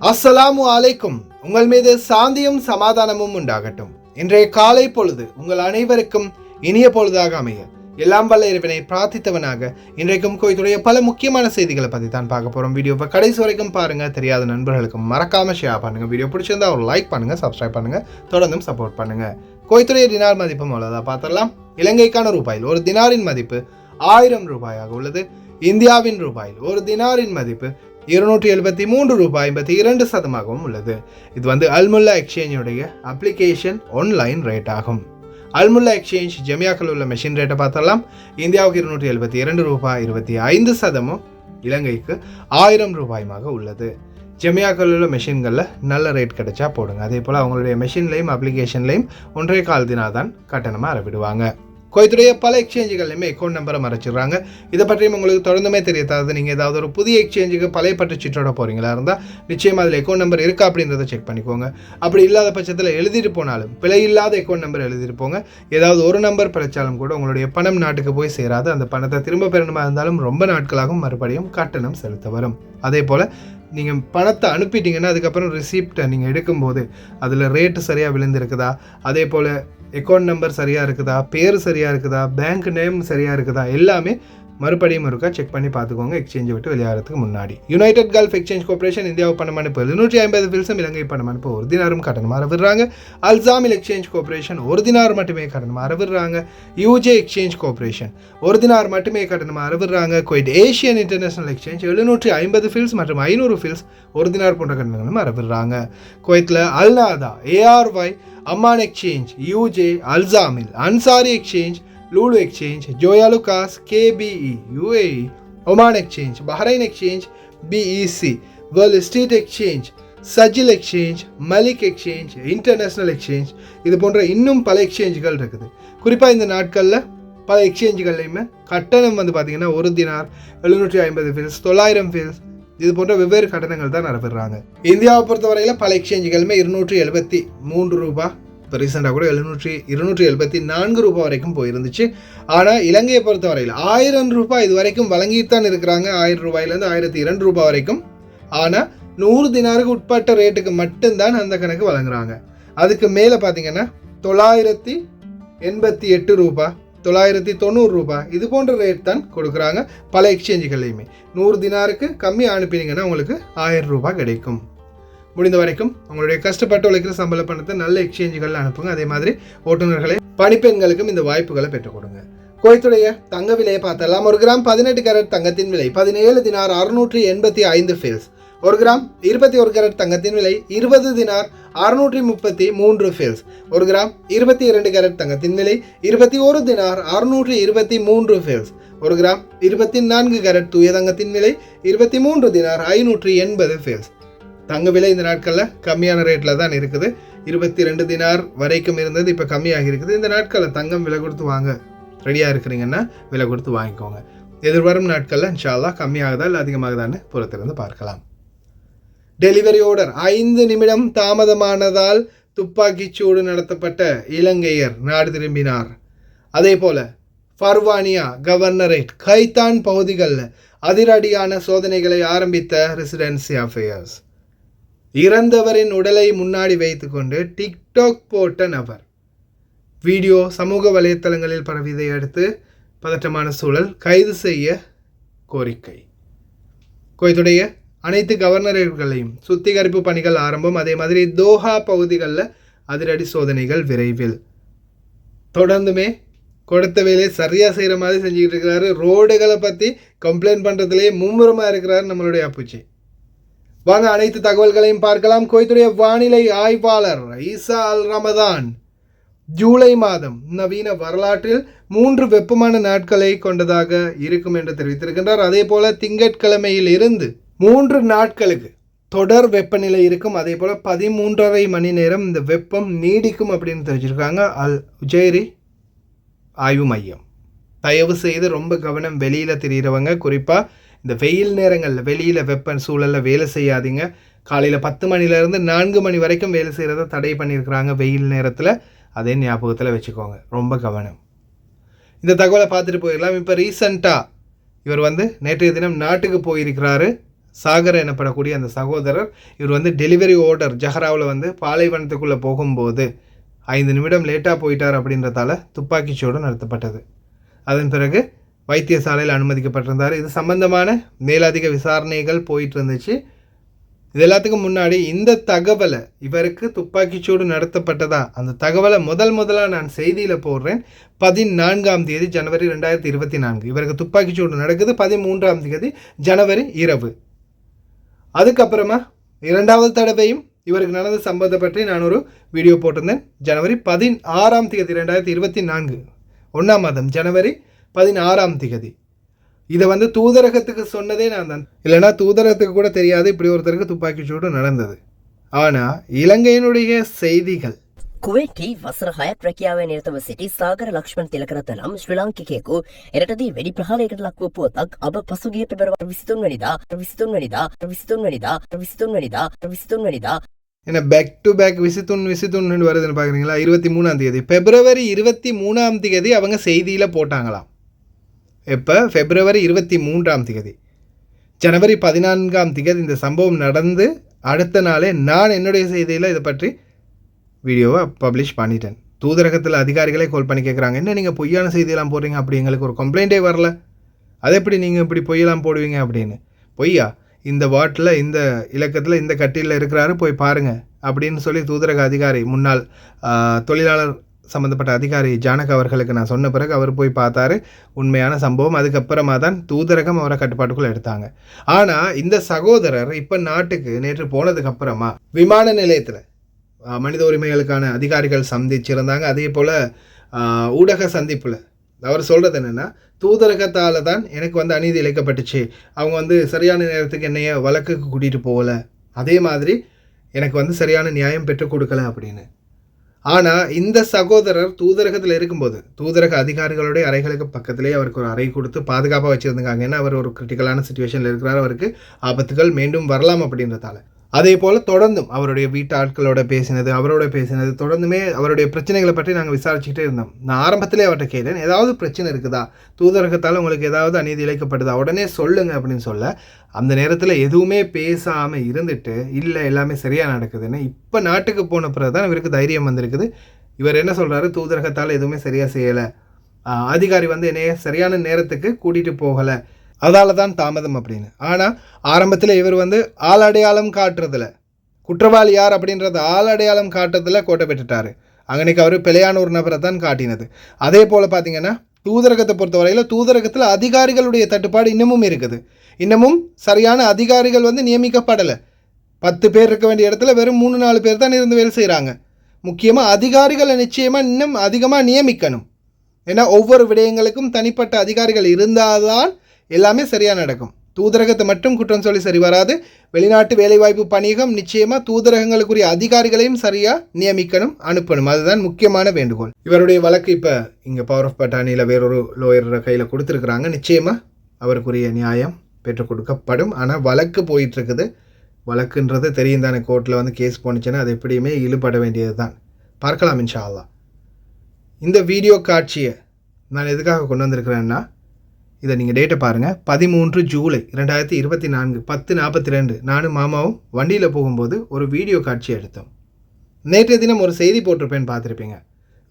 அஸ்ஸலாமு அலைக்கும். உங்கள் மீது சாந்தியும் சமாதானமும் உண்டாகட்டும். இன்றைய காலை பொழுது உங்கள் அனைவருக்கும் இனிய பொழுதாக அமைய எல்லாம் வல்ல இறைவனை பிரார்த்தித்தவனாக இன்றைக்கும் கோயத்துடைய பல முக்கியமான செய்திகளை பற்றி தான் பார்க்க போகிறோம். வீடியோவை கடைசி வரைக்கும் பாருங்கள். தெரியாத நண்பர்களுக்கும் மறக்காமல் ஷேர் பண்ணுங்கள். வீடியோ பிடிச்சிருந்தா ஒரு லைக் பண்ணுங்கள், சப்ஸ்கிரைப் பண்ணுங்கள், தொடர்ந்தும் சப்போர்ட் பண்ணுங்கள். கோயத்துடைய தினார் மதிப்பு அவ்வளோதான் பார்த்துடலாம். இலங்கைக்கான ரூபாயில் ஒரு தினாரின் மதிப்பு 1000 ரூபாயாக உள்ளது. இந்தியாவின் ரூபாயில் ஒரு தினாரின் மதிப்பு 273 ரூபாய் 52% உள்ளது. இது அல்முல்லா எக்ஸ்சேஞ்சுடைய அப்ளிகேஷன் ஆன்லைன் ரேட் ஆகும். அல்முல்லா எக்ஸ்சேஞ்ச் ஜமியாக்கள் உள்ள மெஷின் ரேட்டை பார்த்தலாம். இந்தியாவுக்கு 272 ரூபாய் 25%, இலங்கைக்கு 1000 ரூபாயுமாக உள்ளது. ஜமியாக்கள் உள்ள மெஷின்களில் நல்ல ரேட் கிடைச்சா போடுங்க. அதே போல் அவங்களுடைய மெஷின்லையும் அப்ளிகேஷன்லையும் 1.25 தினார் தான் கட்டணமாக அறவிடுவாங்க. கோயத்துடைய பல எக்ஸ்சேஞ்சுகள்லையுமே அக்கௌண்ட் நம்பரை மறைச்சிடுறாங்க. இதை பற்றியும் உங்களுக்கு தொடர்ந்துமே தெரியாத நீங்கள் ஏதாவது ஒரு புதிய எக்ஸ்சேஞ்சுக்கு பழைய பட்டு சீட்டோட போகிறீங்களா இருந்தால் நிச்சயமாக அதில் அக்கௌண்ட் நம்பர் இருக்கா அப்படின்றத செக் பண்ணிக்கோங்க. அப்படி இல்லாத பட்சத்தில் எழுதிட்டு போனாலும் பிழை இல்லாத அக்கௌண்ட் நம்பர் எழுதிட்டு போங்க. ஏதாவது ஒரு நம்பர் பிழைச்சாலும் கூட உங்களுடைய பணம் நாட்டுக்கு போய் சேராது. அந்த பணத்தை திரும்ப பெறணுமா இருந்தாலும் ரொம்ப நாட்களாகவும் மறுபடியும் கட்டணம் செலுத்த வரும். அதே போல் நீங்கள் பணத்தை அனுப்பிட்டீங்கன்னா அதுக்கப்புறம் ரிசிப்டை நீங்கள் எடுக்கும்போது அதில் ரேட்டு சரியாக விழுந்திருக்குதா, அதே போல் அக்கௌண்ட் நம்பர் சரியாக இருக்குதா, பேர் சரியாக இருக்குதா, பேங்க் நேம் சரியாக இருக்குதா, எல்லாமே மறுபடியும் இருக்கா செக் பண்ணி பார்த்துக்கோங்க எக்ஸ்சேஞ்சை விட்டு வெளியாகிறதுக்கு முன்னாடி. யுனைடெட் கல்ஃப் எக்ஸ்சேஞ்ச் கார்பரேஷன் இந்தியாவுக்கு பணம் அனுப்பு 750 ஃபில்ஸும் இலங்கை பணம் அனுப்பு 1 தினாரும் கட்டணமாக அறவிடுறாங்க. அல்சாமில் எக்ஸ்சேஞ்ச் கார்பரேஷன் 1 தினார் மட்டுமே கட்டணமாக அறவிடுறாங்க. யூஜே எக்ஸ்சேஞ்ச் கார்பரேஷன் 1 தினார் மட்டுமே கட்டணமாக அறவிடுறாங்க. Kuwait Asian international exchange 750 fils மற்றும் 500 ஃபில்ஸ் 1 தினார் போன்ற கட்டணங்களும் அறவிடுறாங்க. குவைத்தில் Alnada, ARY, Amman exchange, UJ, Alsamil, Ansari exchange, Lulu exchange, Joyalukkas, KBE, UAE, Oman exchange, Bahrain exchange, BEC, Wall Street exchange, Sajil exchange, Malik exchange, international exchange, இது போன்ற இன்னும் பல எக்ஸ்சேஞ்சுகள் இருக்குது. குறிப்பாக இந்த நாட்களில் பல எக்ஸ்சேஞ்சுகள்லையுமே கட்டணம் பார்த்தீங்கன்னா 1 தினார் 750 ஃபில்ஸ், 900 ஃபில்ஸ், இது போன்ற வெவ்வேறு கட்டணங்கள் தான் நடப்பிடுறாங்க. இந்தியாவை பொறுத்தவரையில் பல எக்ஸ்சேஞ்சுகளுமே 273 ரூபாய், இப்போ ரீசெண்டாக கூட 274 ரூபாய் வரைக்கும் போயிருந்துச்சு. ஆனால் இலங்கையை பொறுத்தவரையில் 1000 ரூபாய் இது வரைக்கும் வழங்கித்தான் இருக்கிறாங்க. 1000 ரூபாயிலேருந்து 1002 ரூபாய் வரைக்கும். ஆனால் 100 தினாருக்கு உட்பட்ட ரேட்டுக்கு மட்டும்தான் அந்த கணக்கு வழங்குறாங்க. அதுக்கு மேலே பார்த்தீங்கன்னா 988 ரூபாய், 990 ரூபாய், இது போன்ற ரேட் தான் கொடுக்குறாங்க பல எக்ஸ்சேஞ்சுகள்லையுமே. 100 தினாருக்கு கம்மி அனுப்பினீங்கன்னா உங்களுக்கு 1000 ரூபாய் கிடைக்கும். முடிந்த வரைக்கும் உங்களுடைய கஷ்டப்பட்டு உழைக்கிற சம்பள பணத்தை நல்ல எக்ஸ்சேஞ்சுகள் அனுப்புங்க. அதே மாதிரி ஓட்டுநர்களை பணிப்பெண்களுக்கும் இந்த வாய்ப்புகளை பெற்றுக் கொடுங்க. குவைத்துடைய தங்க விலையை பார்த்தலாம். 1 கிராம் 18 கேரட் தங்கத்தின் விலை 17 தினார் 685 ஃபில்ஸ். 1 கிராம் 21 கேரட் தங்கத்தின் விலை 20 தினார் 633 ஃபில்ஸ். 1 கிராம் 22 கேரட் தங்கத்தின் விலை 21 தினார் 623 ஃபில்ஸ். 1 கிராம் 24 கேரட் தூய தங்கத்தின் விலை 23 தினார் 580 ஃபில்ஸ். தங்க விலை இந்த நாட்களில் கம்மியான ரேட்டில் தான் இருக்குது. 22 தினார் வரைக்கும் இருந்தது, இப்போ கம்மியாகி இருக்குது. இந்த நாட்களில் தங்கம் விலை கொடுத்து வாங்க ரெடியாக இருக்கிறீங்கன்னா விலை கொடுத்து வாங்கிக்கோங்க. எதிர்வரும் நாட்களில் இன்ஷா அல்லாஹ் கம்மியாகுதா இல்லை அதிகமாகுதான்னு புறத்திலிருந்து பார்க்கலாம். டெலிவரி ஆர்டர் 5 நிமிடம் தாமதமானதால் துப்பாக்கிச்சூடு நடத்தப்பட்ட இலங்கையர் நாடு திரும்பினார். அதே போல ஃபர்வானியா கவர்னரேட் கைத்தான் பகுதிகளில் அதிரடியான சோதனைகளை ஆரம்பித்த ரெசிடென்சி அஃபேர்ஸ். இறந்தவரின் உடலை முன்னாடி வைத்துக்கொண்டு டிக்டாக் போட்ட நபர் வீடியோ சமூக வலைத்தளங்களில் பரவியதை அடுத்து பதற்றமான சூழல், கைது செய்ய கோரிக்கை. குவைத்துடைய அனைத்து கவர்னர்களையும் சுத்திகரிப்பு பணிகள் ஆரம்பம். அதே மாதிரி தோஹா பகுதிகளில் அதிரடி சோதனைகள் விரைவில். தொடர்ந்துமே கொடுத்த வேலையை சரியாக செய்கிற மாதிரி செஞ்சுக்கிட்டு இருக்கிறாரு. ரோடுகளை பற்றி கம்ப்ளைண்ட் பண்ணுறதுலேயே மும்முரமாக இருக்கிறார் நம்மளுடைய அப்புச்சி. வாங்க அனைத்து தகவல்களையும் பார்க்கலாம். குவைத்துடைய வானிலை ஆய்வாளர் ஈசா அல் ரமதான் ஜூலை மாதம் நவீன வரலாற்றில் 3 வெப்பமான நாட்களை கொண்டதாக இருக்கும் என்று தெரிவித்திருக்கின்றார். அதே போல திங்கட்கிழமையில் இருந்து 3 நாட்களுக்கு தொடர் வெப்பநிலை இருக்கும். அதே போல் 13.5 மணி நேரம் இந்த வெப்பம் நீடிக்கும் அப்படின்னு தெரிவிச்சிருக்காங்க அல் உஜைரி ஆய்வு மையம். தயவு செய்து ரொம்ப கவனம். வெளியில் தெரிகிறவங்க குறிப்பாக இந்த வெயில் நேரங்களில் வெளியில் வெப்ப சூழலில் வேலை செய்யாதீங்க. காலையில் 10 மணிலேருந்து 4 மணி வரைக்கும் வேலை செய்கிறத தடை பண்ணியிருக்கிறாங்க வெயில் நேரத்தில். அதே ஞாபகத்தில் வச்சுக்கோங்க, ரொம்ப கவனம். இந்த தகவலை பார்த்துட்டு போயிடலாம். இப்போ ரீசண்டாக இவர் நேற்றைய தினம் நாட்டுக்கு போயிருக்கிறாரு. சாகர் எனப்படக்கூடிய அந்த சகோதரர் இவர் வந்து டெலிவரி ஆர்டர் ஜஹராவில் வந்து பாலைவனத்துக்குள்ளே போகும்போது 5 நிமிடம் லேட்டாக போயிட்டார் அப்படின்றதால துப்பாக்கிச்சூடு நடத்தப்பட்டது. அதன் பிறகு வைத்தியசாலையில் அனுமதிக்கப்பட்டிருந்தார். இது சம்பந்தமான மேலதிக விசாரணைகள் போயிட்டு இருந்துச்சு. இது எல்லாத்துக்கும் முன்னாடி இந்த தகவலை இவருக்கு துப்பாக்கிச்சூடு நடத்தப்பட்டதா அந்த தகவலை முதலாக நான் செய்தியில் போடுறேன். 14ஆம் தேதி ஜனவரி 2024 இவருக்கு துப்பாக்கிச்சூடு நடக்குது. 13ஆம் தேதி ஜனவரி இரவு. அதுக்கப்புறமா 2வது தடவையும் இவருக்கு நடந்த சம்பவத்தை பற்றி நான் ஒரு வீடியோ போட்டிருந்தேன். ஜனவரி 16ஆம் தேதி 2024 1ஆம் மாதம் ஜனவரி 16ஆம் தேதி இதை வந்து தூதரகத்துக்கு சொன்னதே நான் தான். இல்லைனா தூதரகத்துக்கு கூட தெரியாது இப்படி ஒருத்தருக்கு துப்பாக்கிச்சூடு நடந்தது. ஆனால் இலங்கையினுடைய செய்திகள் කුවේටි වසර 6ක් රැකියාවේ නිරතව සිටි සාගර ලක්ෂ්මන් තිලකරත්න නම් ශ්‍රී ලාංකිකයෙකු එරටදී වෙඩි ප්‍රහාරයකට ලක්ව පුවතක් අබ පසුගිය පෙබරවාරි 23 වෙනිදා என்ன பேக் டு பேக் விசித்துன்னு வருதுன்னு பார்க்குறீங்களா? 23ஆம் தேதி பிப்ரவரி 23ஆம் தேதி அவங்க செய்தியில் போட்டாங்களாம். இப்போ பிப்ரவரி 23ஆம் தேதி ஜனவரி 14ஆம் தேதி இந்த சம்பவம் நடந்து அடுத்த நாளே நான் என்னுடைய செய்தியில் இதை பற்றி வீடியோவை பப்ளிஷ் பண்ணிட்டேன். தூதரகத்தில் அதிகாரிகளே கால் பண்ணி கேட்குறாங்க, என்ன நீங்கள் பொய்யான செய்தியெல்லாம் போடுறீங்க, அப்படி எங்களுக்கு ஒரு கம்ப்ளைண்ட்டே வரல, அது எப்படி நீங்கள் இப்படி பொய்யெல்லாம் போடுவீங்க அப்படின்னு. பொய்யா இந்த வாட்டில் இந்த இலக்கத்தில் இந்த கட்டியில் இருக்கிறாரு போய் பாருங்கள் அப்படின்னு சொல்லி தூதரக அதிகாரி முன்னாள் தொழிலாளர் சம்மந்தப்பட்ட அதிகாரி ஜானக் அவர்களுக்கு நான் சொன்ன பிறகு அவர் போய் பார்த்தாரு. உண்மையான சம்பவம். அதுக்கப்புறமா தான் தூதரகம் அவரை கட்டுப்பாட்டுக்குள்ளே எடுத்தாங்க. ஆனால் இந்த சகோதரர் இப்போ நாட்டுக்கு நேற்று போனதுக்கப்புறமா விமான நிலையத்தில் மனித உரிமைகளுக்கான அதிகாரிகள் சந்திச்சிருந்தாங்க. அதே போல் ஊடக சந்திப்பில் அவர் சொல்கிறது என்னென்னா, தூதரகத்தால் தான் எனக்கு வந்து அநீதி இழைக்கப்பட்டுச்சு, அவங்க வந்து சரியான நேரத்துக்கு என்னைய வழக்குக்கு கூட்டிகிட்டு போகலை, அதே மாதிரி எனக்கு வந்து சரியான நியாயம் பெற்றுக் கொடுக்கல அப்படின்னு. ஆனால் இந்த சகோதரர் தூதரகத்தில் இருக்கும்போது தூதரக அதிகாரிகளுடைய அறைகளுக்கு பக்கத்திலேயே அவருக்கு ஒரு அறை கொடுத்து பாதுகாப்பாக வச்சுருந்தாங்க. ஏன்னா அவர் ஒரு கிரிட்டிக்கலான சுச்சுவேஷனில் இருக்கிறார், அவருக்கு ஆபத்துகள் மீண்டும் வரலாம் அப்படின்றதால. அதே போல் தொடர்ந்தும் அவருடைய வீட்டு ஆட்களோட பேசினது, அவரோட பேசினது, தொடர்ந்துமே அவருடைய பிரச்சனைகளை பற்றி நாங்கள் விசாரிச்சுக்கிட்டே இருந்தோம். நான் ஆரம்பத்திலே அவர்கிட்ட கேட்டேன், ஏதாவது பிரச்சனை இருக்குதா, தூதரகத்தால் உங்களுக்கு ஏதாவது அநீதி இழைக்கப்படுதா, உடனே சொல்லுங்க அப்படின்னு சொல்ல, அந்த நேரத்தில் எதுவுமே பேசாமல் இருந்துட்டு இல்லை எல்லாமே சரியாக நடக்குதுன்னு இப்போ நாட்டுக்கு போன பிறகு தான் இவருக்கு தைரியம் வந்திருக்குது. இவர் என்ன சொல்கிறாரு, தூதரகத்தால் எதுவுமே சரியாக செய்யலை, அதிகாரி வந்து என்னைய சரியான நேரத்துக்கு கூட்டிகிட்டு போகலை, அதால தான் தாமதம் அப்படின்னு. ஆனால் ஆரம்பத்தில் இவர் வந்து ஆள் அடையாளம் காட்டுறதில்ல, குற்றவாளி யார் அப்படின்றத ஆள் அடையாளம் காட்டுறதுல கோட்டை பெற்றுட்டார். அங்கனைக்கு அவர் பிழையான ஒரு நபரை தான் காட்டினது. அதே போல் பார்த்திங்கன்னா தூதரகத்தை பொறுத்தவரையில் தூதரகத்தில் அதிகாரிகளுடைய தட்டுப்பாடு இன்னமும் இருக்குது. இன்னமும் சரியான அதிகாரிகள் வந்து நியமிக்கப்படலை. 10 பேர் இருக்க வேண்டிய இடத்துல வெறும் 3-4 பேர் தான் இருந்து வேலை செய்கிறாங்க. முக்கியமாக அதிகாரிகளை நிச்சயமாக இன்னும் அதிகமாக நியமிக்கணும். ஏன்னா ஒவ்வொரு விடயங்களுக்கும் தனிப்பட்ட அதிகாரிகள் இருந்தால்தான் எல்லாமே சரியாக நடக்கும். தூதரகத்தை மட்டும் குற்றம் சொல்லி சரி வராது. வெளிநாட்டு வேலைவாய்ப்பு பணியகம் நிச்சயமாக தூதரகங்களுக்குரிய அதிகாரிகளையும் சரியாக நியமிக்கணும், அனுப்பணும். அதுதான் முக்கியமான வேண்டுகோள். இவருடைய வழக்கு இப்போ இங்கே பவர் ஆஃப் பட்டாணியில் வேறொரு லோயர் கையில் கொடுத்துருக்குறாங்க. நிச்சயமாக அவருக்குரிய நியாயம் பெற்றுக் கொடுக்கப்படும். ஆனால் வழக்கு போயிட்டுருக்குது. வழக்குன்றது தெரியும் தானே, கோர்ட்டில் வந்து கேஸ் போணுச்சுன்னா அது எப்படியுமே இழுபட வேண்டியது தான். பார்க்கலாம் இன்ஷா அல்லாஹ். இந்த வீடியோ காட்சியை நான் எதுக்காக கொண்டு வந்திருக்கிறேன்னா, இதை நீங்கள் டேட்டை பாருங்கள். 13 ஜூலை 2024 10:42 நானும் மாமாவும் வண்டியில் போகும்போது ஒரு வீடியோ காட்சி எடுத்தோம். நேற்றைய தினம் ஒரு செய்தி போட்டிருப்பேன்னு பார்த்துருப்பீங்க.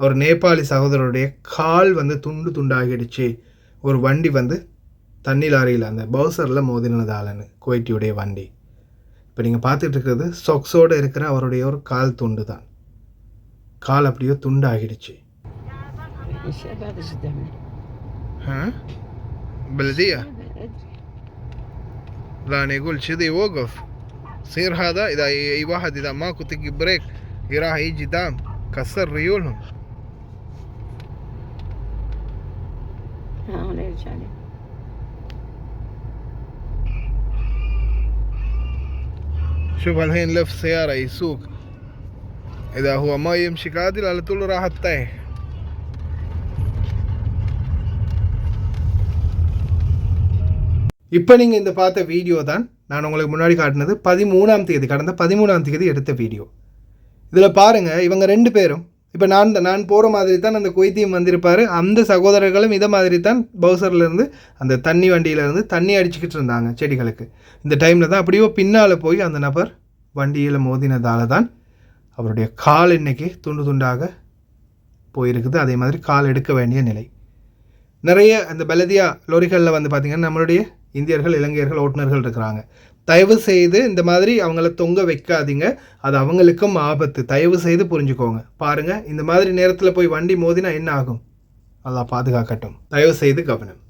ஒரு நேபாளி சகோதரருடைய கால் வந்து துண்டாகிடுச்சு, ஒரு வண்டி வந்து தண்ணி லாரியில் அந்த பவுசரில் மோதினதாலன்னு, குவைட்டியுடைய வண்டி. இப்போ நீங்கள் பார்த்துட்டு இருக்கிறது சொக்ஸோடு இருக்கிற அவருடைய ஒரு கால் துண்டு தான். கால் அப்படியோ துண்டாகிடுச்சு. بلدية لا نقول كذي وقف صير هذا إذا أي واحد إذا ماكو تجي بريك يراح يجي دام كسر ريولهم. شوف الحين لف سيارة يسوق، إذا هو ما يمشي قادر على طول راح تطيح. இப்போ நீங்கள் இந்த பார்த்த வீடியோ தான் நான் உங்களுக்கு முன்னாடி காட்டினது 13ஆம் தேதி, கடந்த 13ஆம் தேதி எடுத்த வீடியோ. இதில் பாருங்கள், இவங்க 2 பேரும் இப்போ நான் போகிற மாதிரி தான் அந்த குவைத்தியும் வந்திருப்பார். அந்த சகோதரர்களும் இதை மாதிரி தான் பவுசர்லேருந்து அந்த தண்ணி வண்டியிலேருந்து தண்ணி அடிச்சுக்கிட்டு இருந்தாங்க செடிகளுக்கு. இந்த டைமில் தான் அப்படியோ பின்னால் போய் அந்த நபர் வண்டியில் மோதினதால தான் அவருடைய கால் இன்னைக்கு துண்டு துண்டாக போயிருக்குது. அதே மாதிரி கால் எடுக்க வேண்டிய நிலை. நிறைய அந்த பலதியா லோரிகளில் வந்து பார்த்திங்கன்னா நம்மளுடைய இந்தியர்கள், இலங்கையர்கள், ஓட்டுநர்கள் இருக்கிறாங்க. தயவு செய்து இந்த மாதிரி அவங்கள தொங்க வைக்காதீங்க. அது அவங்களுக்கும் ஆபத்து. தயவு செய்து புரிஞ்சுக்கோங்க. பாருங்கள், இந்த மாதிரி நேரத்தில் போய் வண்டி மோதினா என்ன ஆகும்? அல்லாஹ் பாதுகாக்கட்டும். தயவு செய்து கவனம்.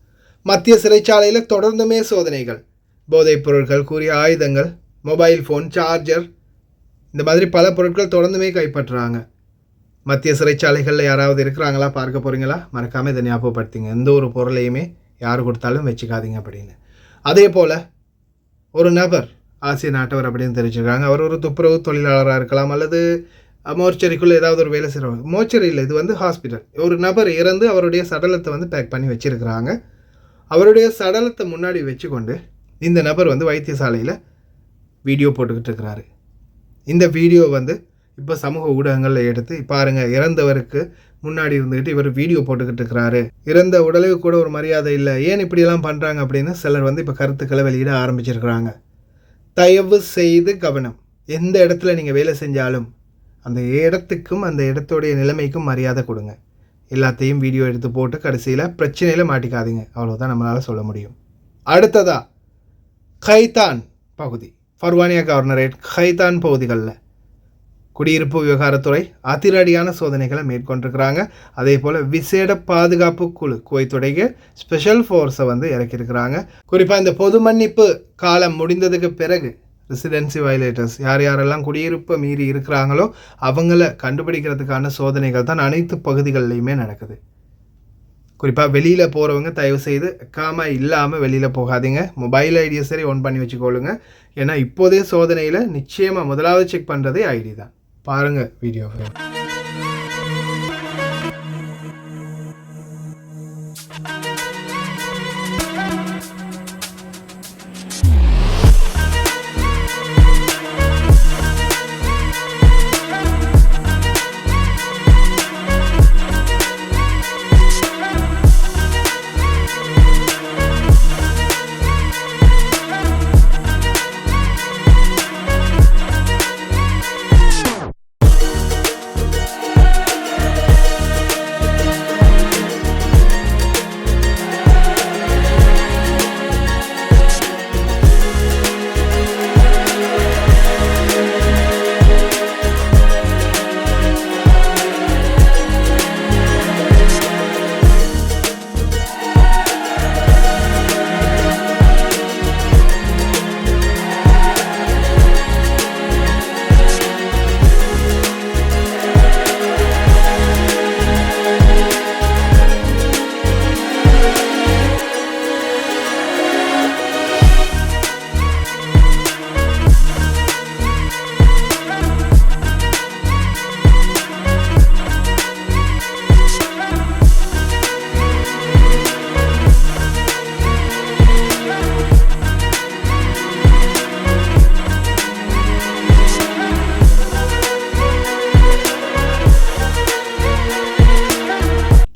மத்திய சிறைச்சாலையில் தொடர்ந்துமே சோதனைகள். போதைப் பொருட்கள், கூறிய ஆயுதங்கள், மொபைல் ஃபோன், சார்ஜர், இந்த மாதிரி பல பொருட்கள் தொடர்ந்துமே கைப்பற்றுறாங்க. மத்திய சிறைச்சாலைகளில் யாராவது இருக்கிறாங்களா, பார்க்க போகிறீங்களா? மறக்காமல் இதை ஞாபகப்படுத்திங்க. எந்த ஒரு பொருளையுமே யார் கொடுத்தாலும் வச்சுக்காதீங்க அப்படின்னு. அதே போல் ஒரு நபர் ஆசிய நாட்டவர் அப்படின்னு தெரிஞ்சுருக்காங்க. அவர் ஒரு துப்புரவு தொழிலாளராக இருக்கலாம், அல்லது மோர்ச்சரிக்குள்ளே ஏதாவது ஒரு வேலை செய்கிறவங்க. மோர்ச்சரி இல்லை, இது வந்து ஹாஸ்பிட்டல். ஒரு நபர் இறந்து அவருடைய சடலத்தை வந்து பேக் பண்ணி வச்சுருக்கிறாங்க. அவருடைய சடலத்தை முன்னாடி வச்சுக்கொண்டு இந்த நபர் வந்து வைத்தியசாலையில் வீடியோ போட்டுக்கிட்டு இருக்கிறாரு. இந்த வீடியோ வந்து இப்போ சமூக ஊடகங்களில் எடுத்து பாருங்கள், இறந்தவருக்கு முன்னாடி இருந்துக்கிட்டு இவர் வீடியோ போட்டுக்கிட்டு இருக்கிறாரு. இறந்த உடலுக்கு கூட ஒரு மரியாதை இல்லை, ஏன் இப்படியெல்லாம் பண்ணுறாங்க அப்படின்னு சிலர் வந்து இப்போ கருத்துக்களை வெளியிட ஆரம்பிச்சிருக்கிறாங்க. தயவு செய்து கவனம். எந்த இடத்துல நீங்கள் வேலை செஞ்சாலும் அந்த இடத்துக்கும் அந்த இடத்துடைய நிலைமைக்கும் மரியாதை கொடுங்க. எல்லாத்தையும் வீடியோ எடுத்து போட்டு கடைசியில் பிரச்சனையில் மாட்டிக்காதீங்க. அவ்வளோதான் நம்மளால் சொல்ல முடியும். அடுத்ததா கைதான் பகுதி, ஃபர்வானியா கவர்னரேட் கைதான் பகுதிகளில் குடியிருப்பு விவகாரத்துறை அதிரடியான சோதனைகளை மேற்கொண்டிருக்கிறாங்க. அதே போல் விசேட பாதுகாப்பு குழு குவைத்துடைய ஸ்பெஷல் ஃபோர்ஸை வந்து இறக்கியிருக்கிறாங்க. குறிப்பாக இந்த பொது மன்னிப்பு காலம் முடிந்ததுக்கு பிறகு ரெசிடென்சி வயலேட்டர்ஸ் யாரெல்லாம் குடியிருப்பை மீறி இருக்கிறாங்களோ அவங்கள கண்டுபிடிக்கிறதுக்கான சோதனைகள் தான் அனைத்து பகுதிகளிலையுமே நடக்குது. குறிப்பாக வெளியில் போகிறவங்க தயவு செய்து காமா இல்லாமல் வெளியில் போகாதீங்க. மொபைல் ஐடியை சரி ஒன் பண்ணி வச்சுக்கொள்ளுங்க. ஏன்னா இப்போதே சோதனையில் நிச்சயமாக முதலாவது செக் பண்ணுறதே ஐடி தான். பாருங்கள் வீடியோ.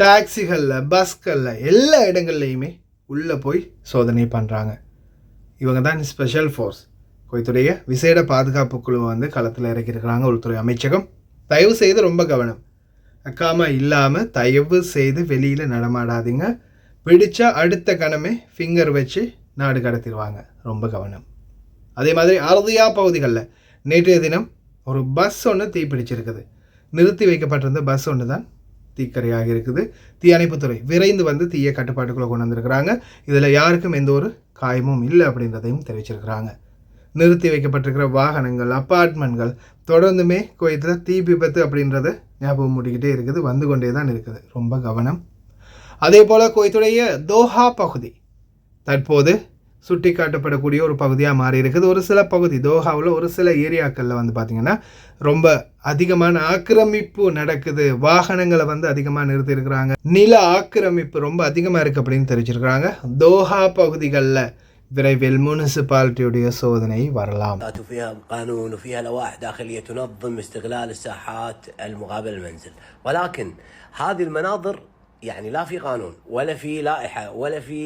டாக்ஸிகளில், பஸ்களில், எல்லா இடங்கள்லையுமே உள்ளே போய் சோதனை பண்ணுறாங்க. இவங்க தான் ஸ்பெஷல் ஃபோர்ஸ் குவைத்துடைய விசேட பாதுகாப்பு குழுவை வந்து களத்தில் இறக்கியிருக்கிறாங்க உள்துறை அமைச்சகம். தயவு செய்து ரொம்ப கவனம். அக்காமா இல்லாமல் தயவு செய்து வெளியில் நடமாடாதீங்க. பிடிச்சா அடுத்த கணமே ஃபிங்கர் வச்சு நாடு கடத்திடுவாங்க. ரொம்ப கவனம். அதே மாதிரி அறுதியா பகுதிகளில் நேற்றைய தினம் ஒரு பஸ் ஒன்று தீப்பிடிச்சிருக்குது. நிறுத்தி வைக்கப்பட்டிருந்த பஸ் ஒன்று தான் தீக்கரையாக இருக்குது. தீயணைப்புத்துறை விரைந்து வந்து தீய கட்டுப்பாட்டுக்குள்ளே கொண்டு வந்திருக்கிறாங்க. இதில் யாருக்கும் எந்த ஒரு காயமும் இல்லை அப்படின்றதையும் தெரிவிச்சிருக்கிறாங்க. நிறுத்தி வைக்கப்பட்டிருக்கிற வாகனங்கள், அப்பார்ட்மெண்ட்கள் தொடர்ந்துமே குவைத்தில் தீ விபத்து அப்படின்றது ஞாபகம் மூடிக்கிட்டே இருக்குது, வந்து கொண்டே தான் இருக்குது. ரொம்ப கவனம். அதே போல் குவைத்துடைய தோஹா பகுதி தற்போது சுட்டி காட்டப்படக்கூடிய ஒரு பகுதியாக மாறி இருக்குது. ஒரு சில பகுதி தோஹாவில் ஒரு சில ஏரியாக்களில் வந்து பார்த்திங்கன்னா ரொம்ப அதிகமான ஆக்கிரமிப்பு நடக்குது. வாகனங்களை வந்து அதிகமாக நிறுத்தியிருக்கிறாங்க. நில ஆக்கிரமிப்பு ரொம்ப அதிகமாக இருக்குது அப்படின்னு தெரிவிச்சிருக்கிறாங்க. தோஹா பகுதிகளில் விரைவில் முனிசிபாலிட்டியுடைய சோதனை வரலாம். فيها قانون وفيها لوائح داخلية تنظم استغلال الساحات المقابل المنزل، ولكن هذه المناظر يعني لا في قانون ولا في لائحة ولا في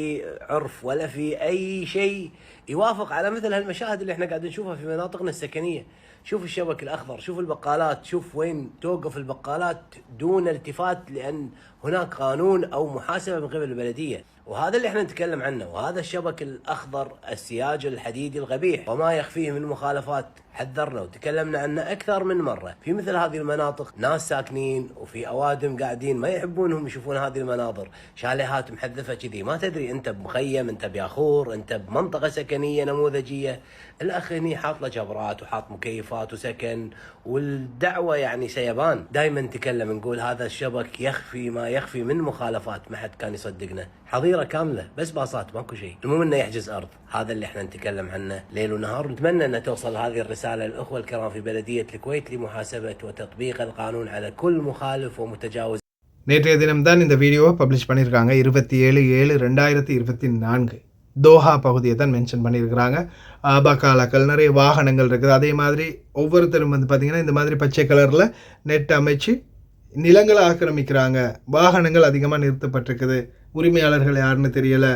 عرف ولا في أي شيء يوافق على مثل هالمشاهد اللي احنا قاعدين نشوفها في مناطقنا السكنية. شوف الشبك الأخضر، شوف البقالات، شوف وين توقف البقالات دون التفات لأن هناك قانون أو محاسبة من قبل البلدية. وهذا اللي احنا نتكلم عنه، وهذا الشبك الأخضر السياج الحديدي القبيح وما يخفيه من مخالفات حذرنا وتكلمنا عنه أكثر من مرة. في مثل هذه المناطق ناس ساكنين وفي أوادم قاعدين ما يحبونهم يشوفون هذه المناظر، شاليهات محذفة كذي، ما تدري أنت بمخيم، أنت بياخور، أنت بمنطقة سكنية نموذجية. الأخ هني حاط له جبرات وحاط مكيفات وسكن، والدعوة يعني سيبان. دائما نتكلم نقول هذا الشبك يخفي ما يخفي من مخالفات، ما حد كان يصدقنا. حظيرة كاملة بس باصات، ماكو شيء. المهم انه يحجز ارض، هذا اللي احنا نتكلم عنه ليل ونهار. نتمنى ان توصل هذه الرسالة للاخوة الكرام في بلدية الكويت لمحاسبة وتطبيق القانون على كل مخالف ومتجاوز. நேற்றைய தினம்தான் இந்த வீடியோவை பப்ளிஷ் பண்ணியிருக்காங்க. 27/7/2024 தோஹா பகுதியை தான் மென்ஷன் பண்ணியிருக்கிறாங்க. பக்காலாக்கள் நிறைய வாகனங்கள் இருக்குது. அதே மாதிரி ஒவ்வொருத்தரும் வந்து பார்த்திங்கன்னா இந்த மாதிரி பச்சை கலரில் நெட் அமைச்சு நிலங்களை ஆக்கிரமிக்கிறாங்க. வாகனங்கள் அதிகமாக நிறுத்தப்பட்டிருக்குது. உரிமையாளர்கள் யாருன்னு தெரியலை.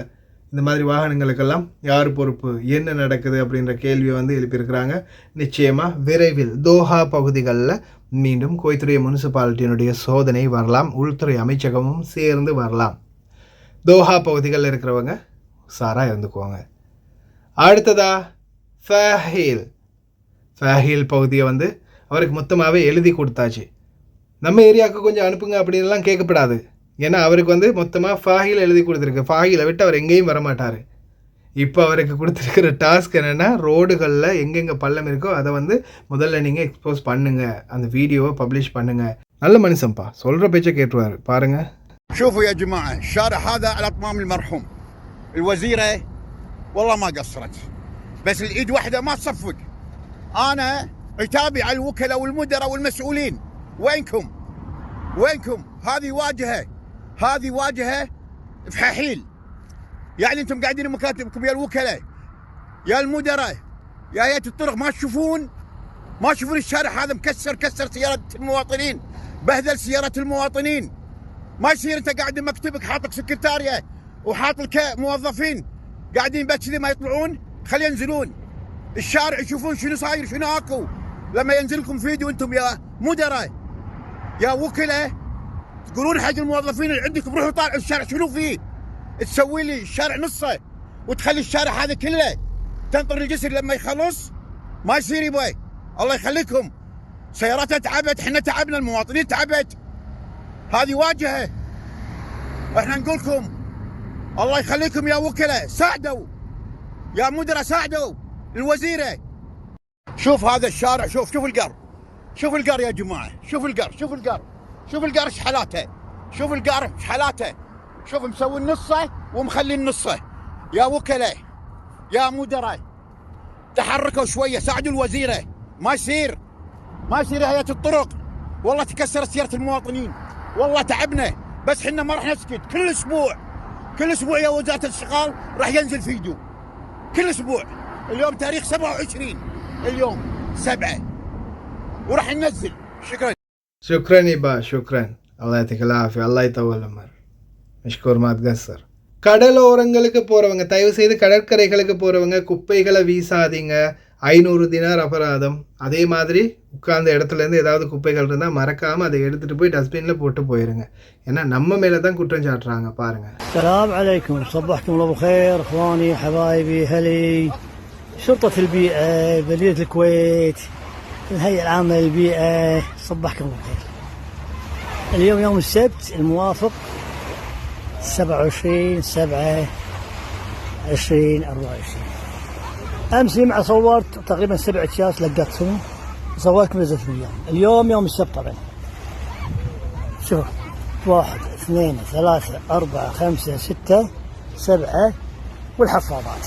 இந்த மாதிரி வாகனங்களுக்கெல்லாம் யார் பொறுப்பு, என்ன நடக்குது அப்படின்ற கேள்வியை வந்து எழுப்பியிருக்கிறாங்க. நிச்சயமாக விரைவில் தோஹா பகுதிகளில் மீண்டும் குவைத்துடைய முனிசிபாலிட்டியினுடைய சோதனை வரலாம். உள்துறை அமைச்சகமும் சேர்ந்து வரலாம். தோஹா பகுதிகளில் இருக்கிறவங்க சாராக இருந்துக்குவாங்க. அடுத்ததா ஃபஹீல் பகுதியை வந்து அவருக்கு மொத்தமாகவே எழுதி கொடுத்தாச்சு. நம்ம ஏரியாவுக்கு கொஞ்சம் அனுப்புங்க அப்படின்லாம் கேட்கப்படாது. ஏன்னா அவருக்கு வந்து மொத்தமாக ஃபாஹில் எழுதி கொடுத்துருக்கு. ஃபாஹிலை விட்டு அவர் எங்கேயும் வரமாட்டார். இப்போ அவருக்கு கொடுத்துருக்கிற டாஸ்க் என்னென்னா, ரோடுகளில் எங்கெங்கே பள்ளம் இருக்கோ அதை வந்து முதல்ல நீங்கள் எக்ஸ்போஸ் பண்ணுங்கள், அந்த வீடியோவை பப்ளிஷ் பண்ணுங்கள். நல்ல மனுஷன்ப்பா, சொல்கிற பேச்சை கேட்டுருவார். பாருங்கள். شوفوا يا جماعة الشارع هذا على أطمام المرحوم الوزيرة والله ما قصرت، بس الإيد واحدة ما تصفق. أنا عتابي على الوكلاء والمدراء والمسؤولين. وينكم؟ هذه واجهة فحيل. يعني أنتم قاعدين مكاتبكم يا الوكلاء يا المدراء يا هيئة الطرق، ما تشوفون الشارع هذا كسر سيارة المواطنين، بهذل سيارة المواطنين. ما يصير أنت قاعد مكتبك حاطك سكرتارية وحاط لك موظفين قاعدين بس ما يطلعون، خلي ينزلون الشارع يشوفون شنو صاير شنو اكو. لما ينزلكم فيديو انتم يا مدراء يا وكلاء تقولون حق الموظفين اللي عندكم روحوا طالعوا الشارع شنو فيه، تسوي لي الشارع نصه وتخلي الشارع هذا كله تنطر الجسر لما يخلص. ما يصير يبوي. الله يخليكم، سياراتها تعبت، احنا تعبنا، المواطنين تعبت. هذه واجهة. احنا نقولكم الله يخليكم يا وكلاء، ساعدوا يا مدراء، ساعدوا الوزيرة. شوف هذا الشارع، شوف القار يا جماعة، شوف القار ايش حالاته، شوف مسوي النصه ومخلي النصه. يا وكلاء يا مدراء تحركوا شوية، ساعدوا الوزيرة. ما يصير هيئة الطرق والله تكسر سيارة المواطنين، والله تعبنا. بس حنا ما راح نسكت. كل اسبوع يا وزارة الاشتغال راح ينزل فيديو كل اسبوع. اليوم تاريخ 27، اليوم 7 وراح ننزل. شكرا يبا، شكرا. الله يعطيك العافية. الله يطول العمر. مشكور ما تقصر. கடலோரங்களுக்கு போகிறவங்க, தயவு செய்து கடற்கரைகளுக்கு போகிறவங்க குப்பைகளை வீசாதீங்க. 500 தினார் அபராதம். அதே மாதிரி உட்கார்ந்த இடத்துலேருந்து ஏதாவது குப்பைகள் இருந்தால் மறக்காமல் அதை எடுத்துகிட்டு போய் டஸ்ட்பினில் போட்டு போயிருங்க. ஏன்னா நம்ம மேலே தான் குற்றம் சாட்டுறாங்க. பாருங்கள். السلام عليكم، صبحكم الله بخير اخواني حبايبي هلي. شرطة البيئة بلدية الكويت، الهيئة العامة للبيئة، صبحكم الله بخير. اليوم يوم السبت الموافق 27/7/2024. أمس جمعة صورت تقريبا 7 أكياس لقيتهم، صورتكم نزلت اليوم. اليوم يوم السبت طبعا. شوف 1 2 3 4 5 6 7 والحفاضات.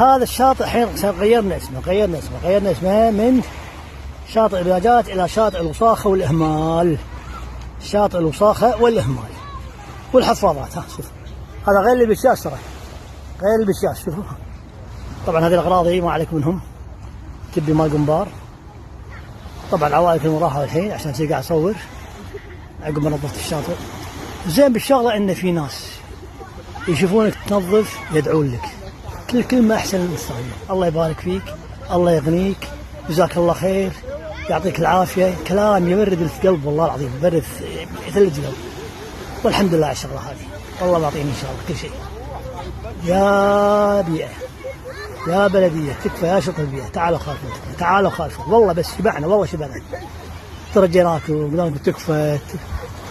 هذا الشاطئ الحين غيرنا اسمه من شاطئ البلاجات إلى شاطئ الوصاخة والإهمال. والحفاضات. ها شوف هذا غير اللي بالشاش ترى. غير البشاش شوفوا. طبعا هذه الأغراض ما عليك منهم. تبي ماء قنبار. طبعا العوائل كلهم راحوا الحين عشان شي قاعد أصور عقب ما نظفت الشاطئ. زين بالشغلة إن في ناس يشوفونك تنظف يدعون لك. كل كلمة أحسن من الثانية. الله يبارك فيك، الله يغنيك، جزاك الله خير، يعطيك العافية. كلام يبرد القلب والله العظيم، يبرد يثلج القلب. والحمد لله على الشغلة هذه، والله معطيني إن شاء الله كل شيء. يا بيئة، يا بلدية، تكفى يا شط البيئة، تعالوا خالفوا، تعالوا خالفوا، والله بس شبعنا، والله شبعنا. ترجيناكم قلنا لكم تكفى،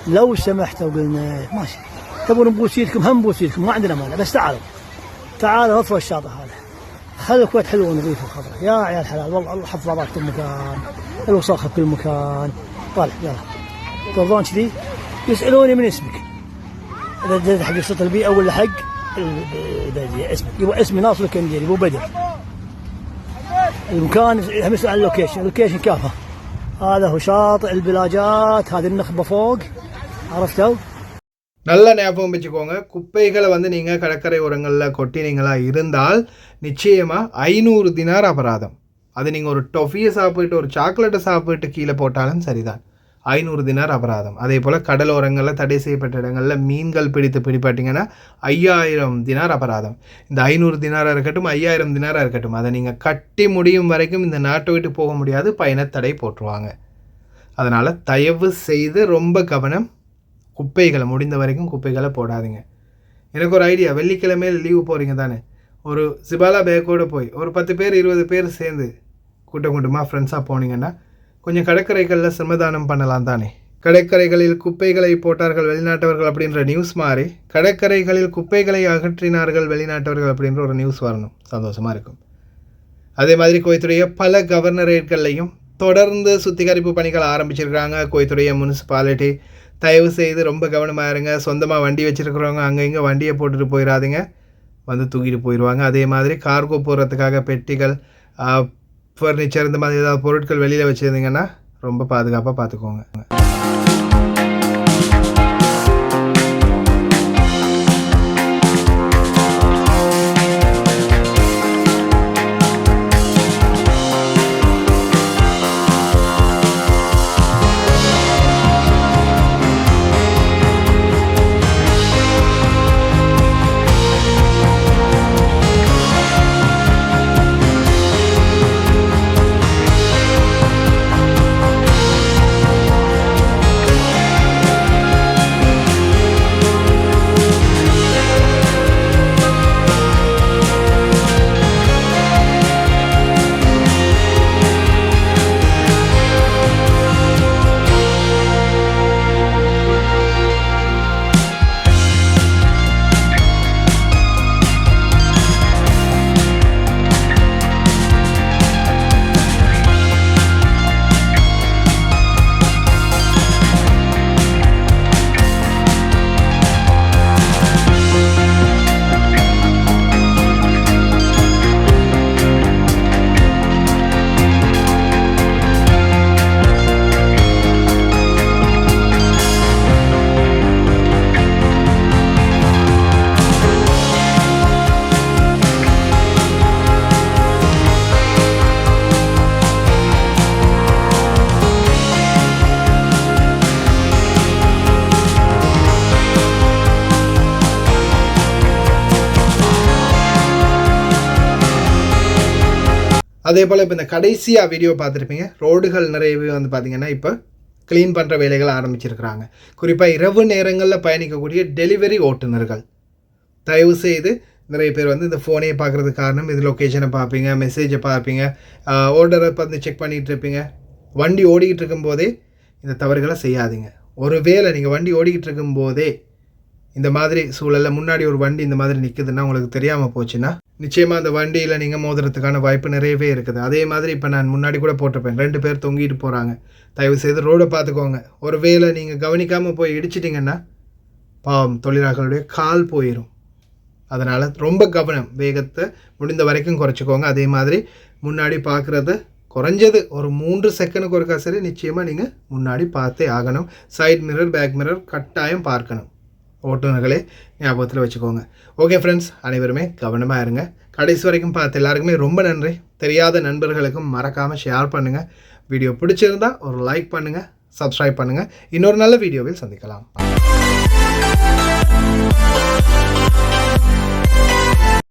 لو سمحتوا قلنا ماشي، تبون نبوس يدكم هم نبوس يدكم، ما عندنا مانع، بس تعالوا نطفوا الشاطئ هذا، خلوا الكويت حلوة ونظيفة وخضراء. يا عيال حلال، والله الله حفظ على كل مكان، الوساخة في كل مكان. طالع يلا ترضون كذي؟ يسألوني من اسمك، إذا جيت حق شط البيئة ولا حق البلدية اسمك، يبغى اسمي ناصر الكنديري مو بدر. المكان هم يسأل عن اللوكيشن كافة. هذا هو شاطئ البلاجات، هذه النخبة فوق، عرفتوا؟ நல்ல ஞாபகம் வச்சுக்கோங்க. குப்பைகளை வந்து நீங்கள் கடற்கரை ஓரங்களில் கொட்டினீங்களா இருந்தால் நிச்சயமாக 500 தினார் அபராதம். அது நீங்கள் ஒரு டொஃபியை சாப்பிட்டு ஒரு சாக்லேட்டை சாப்பிட்டு கீழே போட்டாலும் சரிதான், 500 தினார் அபராதம். அதே போல் கடலோரங்களில் தடை செய்யப்பட்ட இடங்களில் மீன்கள் பிடிப்பாட்டிங்கன்னா 5000 தினார் அபராதம். இந்த 500 தினாராக இருக்கட்டும் 5000 தினாராக இருக்கட்டும், அதை நீங்கள் கட்டி முடியும் வரைக்கும் இந்த நாட்டை விட்டு போக முடியாது, பயணத்தடை போட்டுருவாங்க. அதனால் தயவு செய்து ரொம்ப கவனம், குப்பைகளை முடிந்த வரைக்கும் குப்பைகளை போடாதீங்க. எனக்கு ஒரு ஐடியா, வெள்ளிக்கிழமையில் லீவு போகிறீங்க தானே, ஒரு சிபாலா பேக்கோடு போய் ஒரு 10 பேர் 20 பேர் சேர்ந்து கூட்டமாக ஃப்ரெண்ட்ஸாக போனீங்கன்னா கொஞ்சம் கடற்கரைகளில் சிரமதானம் பண்ணலாம் தானே. கடற்கரைகளில் குப்பைகளை போட்டார்கள் வெளிநாட்டவர்கள் அப்படின்ற நியூஸ் மாறி கடற்கரைகளில் குப்பைகளை அகற்றினார்கள் வெளிநாட்டவர்கள் அப்படின்ற ஒரு நியூஸ் வரணும், சந்தோஷமாக இருக்கும். அதே மாதிரி குவைத்துடைய பல கவர்னரேட்கள்லையும் தொடர்ந்து சுத்திகரிப்பு பணிகள் ஆரம்பிச்சிருக்கிறாங்க. குவைத்துடைய முனிசிபாலிட்டி தயவு செய்து ரொம்ப கவனமாக இருங்க. சொந்தமாக வண்டி வச்சுருக்கிறவங்க அங்கே இங்கே வண்டியை போட்டுட்டு போயிடாதீங்க, வந்து தூக்கிட்டு போயிடுவாங்க. அதே மாதிரி கார்கோ போடுறதுக்காக பெட்டிகள், ஃபர்னிச்சர், இந்த மாதிரி ஏதாவது பொருட்கள் வெளியில் வச்சுருந்தீங்கன்னா ரொம்ப பாதுகாப்பாக பார்த்துக்கோங்க. அதே போல் இப்போ இந்த கடைசியாக வீடியோ பார்த்துருப்பீங்க, ரோடுகள் நிறையவே வந்து பார்த்திங்கன்னா இப்போ க்ளீன் பண்ணுற வேலைகள் ஆரம்பிச்சிருக்கிறாங்க. குறிப்பாக இரவு நேரங்களில் பயணிக்கக்கூடிய டெலிவரி ஓட்டுநர்கள் தயவு செய்து, நிறைய பேர் வந்து இந்த ஃபோனையை பார்க்குறதுக்கு காரணம் இது லொக்கேஷனை பார்ப்பீங்க, மெசேஜை பார்ப்பீங்க, ஆர்டரை வந்து செக் பண்ணிகிட்டு இருப்பீங்க. வண்டி ஓடிக்கிட்டு இருக்கும்போதே இந்த தவறுகளை செய்யாதீங்க. ஒரு வேளை நீங்கள் வண்டி ஓடிக்கிட்டு இருக்கும்போதே இந்த மாதிரி சூழலில் முன்னாடி ஒரு வண்டி இந்த மாதிரி நிற்குதுன்னா உங்களுக்கு தெரியாமல் போச்சுன்னா நிச்சயமாக அந்த வண்டியில் நீங்கள் மோதுறதுக்கான வாய்ப்பு நிறையவே இருக்குது. அதே மாதிரி இப்போ நான் முன்னாடி கூட போட்டிருப்பேன், 2 பேர் தொங்கிட்டு போகிறாங்க. தயவு செய்து ரோடை பார்த்துக்கோங்க. ஒரு வேளை நீங்கள் கவனிக்காமல் போய் இடிச்சிட்டிங்கன்னா பாவம் தொழிலாளர்களுடைய கால் போயிடும். அதனால் ரொம்ப கவனம், வேகத்தை முடிந்த வரைக்கும் குறைச்சிக்கோங்க. அதே மாதிரி முன்னாடி பார்க்குறது குறைஞ்சது ஒரு 3 செகண்டுக்கு ஒருக்கா சரி நிச்சயமாக நீங்கள் முன்னாடி பார்த்தே ஆகணும். சைட் மிரர், பேக் மிரர் கட்டாயம் பார்க்கணும். ஓட்டுநர்களே ஞாபகத்தில் வச்சுக்கோங்க. ஓகே ஃப்ரெண்ட்ஸ், அனைவருமே கவனமாக இருங்க. கடைசி வரைக்கும் பார்த்து எல்லாருக்குமே ரொம்ப நன்றி. தெரியாத நண்பர்களுக்கும் மறக்காமல் ஷேர் பண்ணுங்கள். வீடியோ பிடிச்சிருந்தா ஒரு லைக் பண்ணுங்கள், சப்ஸ்கிரைப் பண்ணுங்கள். இன்னொரு நல்ல வீடியோவில் சந்திக்கலாம்.